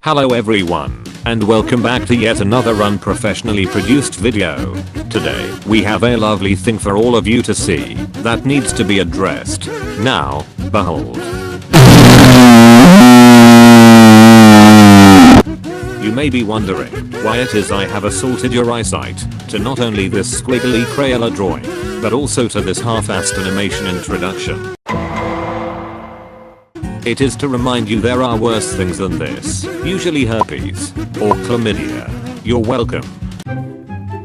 Hello everyone, and welcome back to yet another unprofessionally produced video. Today, we have a lovely thing for all of you to see that needs to be addressed. Now, behold. You may be wondering why it is I have assaulted your eyesight to not only this squiggly Crayola drawing, but also to this half-assed animation introduction. It is to remind you there are worse things than this, usually herpes or chlamydia. You're welcome.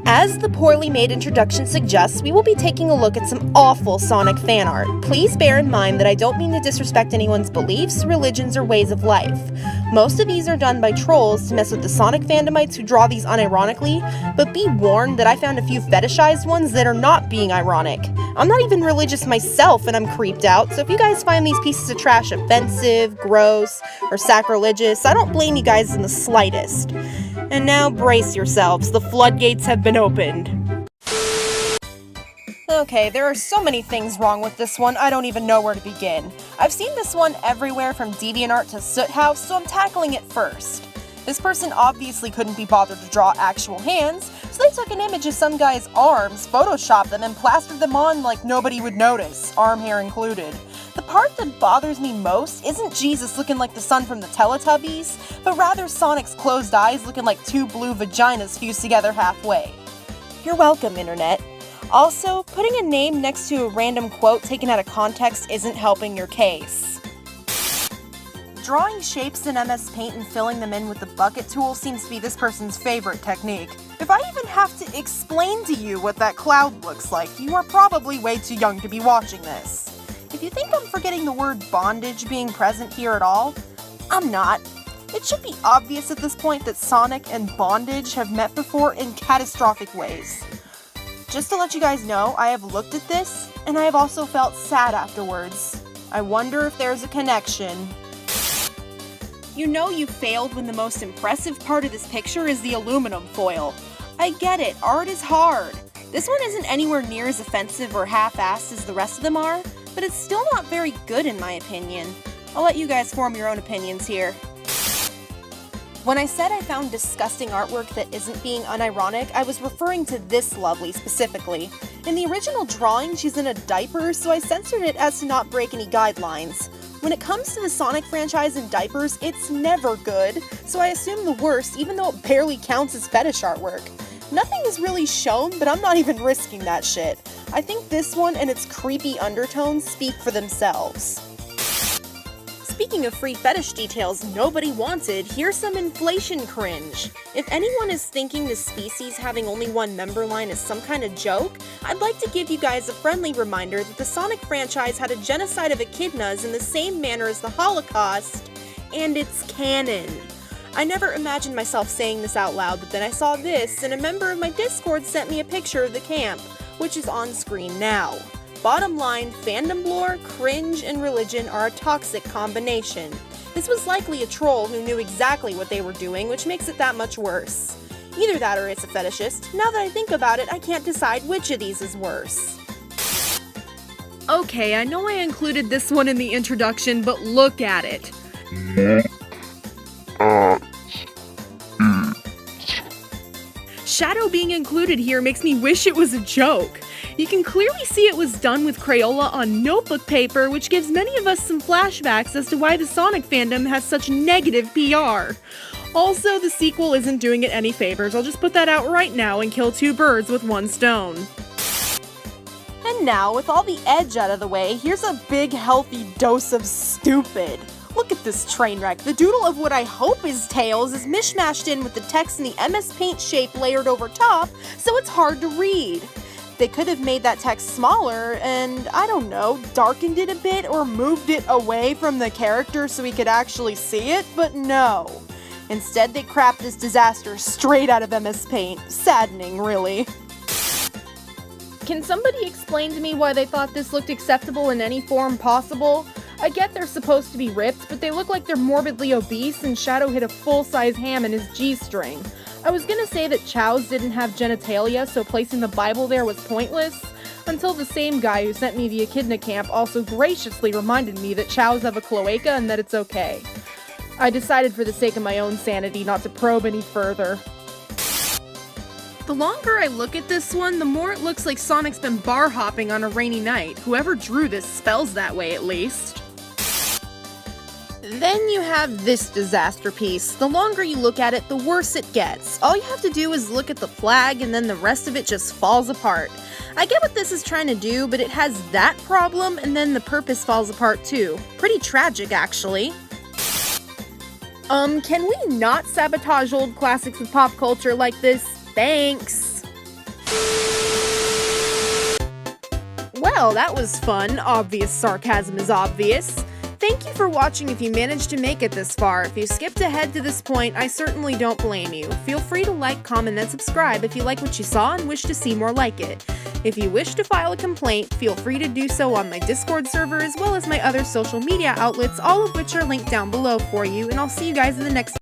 As the poorly made introduction suggests, we will be taking a look at some awful Sonic fan art. Please bear in mind that I don't mean to disrespect anyone's beliefs, religions, or ways of life. Most of these are done by trolls to mess with the Sonic fandomites who draw these unironically, but be warned that I found a few fetishized ones that are not being ironic. I'm not even religious myself and I'm creeped out, so if you guys find these pieces of trash offensive, gross, or sacrilegious, I don't blame you guys in the slightest. And now brace yourselves, the floodgates have been opened. Okay, there are so many things wrong with this one, I don't even know where to begin. I've seen this one everywhere from DeviantArt to Soot House, so I'm tackling it first. This person obviously couldn't be bothered to draw actual hands, so they took an image of some guy's arms, photoshopped them, and plastered them on like nobody would notice, arm hair included. The part that bothers me most isn't Jesus looking like the sun from the Teletubbies, but rather Sonic's closed eyes looking like two blue vaginas fused together halfway. You're welcome, Internet. Also, putting a name next to a random quote taken out of context isn't helping your case. Drawing shapes in MS Paint and filling them in with the bucket tool seems to be this person's favorite technique. If I even have to explain to you what that cloud looks like, you are probably way too young to be watching this. If you think I'm forgetting the word bondage being present here at all, I'm not. It should be obvious at this point that Sonic and bondage have met before in catastrophic ways. Just to let you guys know, I have looked at this, and I have also felt sad afterwards. I wonder if there's a connection. You know you failed when the most impressive part of this picture is the aluminum foil. I get it, art is hard. This one isn't anywhere near as offensive or half-assed as the rest of them are, but it's still not very good in my opinion. I'll let you guys form your own opinions here. When I said I found disgusting artwork that isn't being unironic, I was referring to this lovely specifically. In the original drawing, she's in a diaper, so I censored it as to not break any guidelines. When it comes to the Sonic franchise and diapers, it's never good, so I assume the worst even though it barely counts as fetish artwork. Nothing is really shown, but I'm not even risking that shit. I think this one and its creepy undertones speak for themselves. Speaking of free fetish details nobody wanted, here's some inflation cringe. If anyone is thinking this species having only one member line is some kind of joke, I'd like to give you guys a friendly reminder that the Sonic franchise had a genocide of echidnas in the same manner as the Holocaust, and it's canon. I never imagined myself saying this out loud, but then I saw this, and a member of my Discord sent me a picture of the camp, which is on screen now. Bottom line, fandom lore, cringe, and religion are a toxic combination. This was likely a troll who knew exactly what they were doing, which makes it that much worse. Either that or it's a fetishist. Now that I think about it, I can't decide which of these is worse. Okay, I know I included this one in the introduction, but look at it. Shadow being included here makes me wish it was a joke. You can clearly see it was done with Crayola on notebook paper, which gives many of us some flashbacks as to why the Sonic fandom has such negative PR. Also, the sequel isn't doing it any favors. I'll just put that out right now and kill two birds with one stone. And now, with all the edge out of the way, here's a big healthy dose of stupid. Look at this train wreck. The doodle of what I hope is Tails is mishmashed in with the text in the MS Paint shape layered over top, so it's hard to read. They could have made that text smaller and, I don't know, darkened it a bit or moved it away from the character so we could actually see it, but no. Instead, they crapped this disaster straight out of MS Paint. Saddening, really. Can somebody explain to me why they thought this looked acceptable in any form possible? I get they're supposed to be ripped, but they look like they're morbidly obese and Shadow hit a full-size ham in his G-string. I was gonna say that Chow's didn't have genitalia, so placing the Bible there was pointless, until the same guy who sent me the Echidna camp also graciously reminded me that Chow's have a cloaca and that it's okay. I decided for the sake of my own sanity not to probe any further. The longer I look at this one, the more it looks like Sonic's been bar hopping on a rainy night. Whoever drew this spells that way, at least. Then you have this disaster piece. The longer you look at it, the worse it gets. All you have to do is look at the flag and then the rest of it just falls apart. I get what this is trying to do, but it has that problem and then the purpose falls apart too. Pretty tragic, actually. Can we not sabotage old classics of pop culture like this? Thanks. Well, that was fun. Obvious sarcasm is obvious. Thank you for watching if you managed to make it this far. If you skipped ahead to this point, I certainly don't blame you. Feel free to like, comment, and subscribe if you like what you saw and wish to see more like it. If you wish to file a complaint, feel free to do so on my Discord server as well as my other social media outlets, all of which are linked down below for you, and I'll see you guys in the next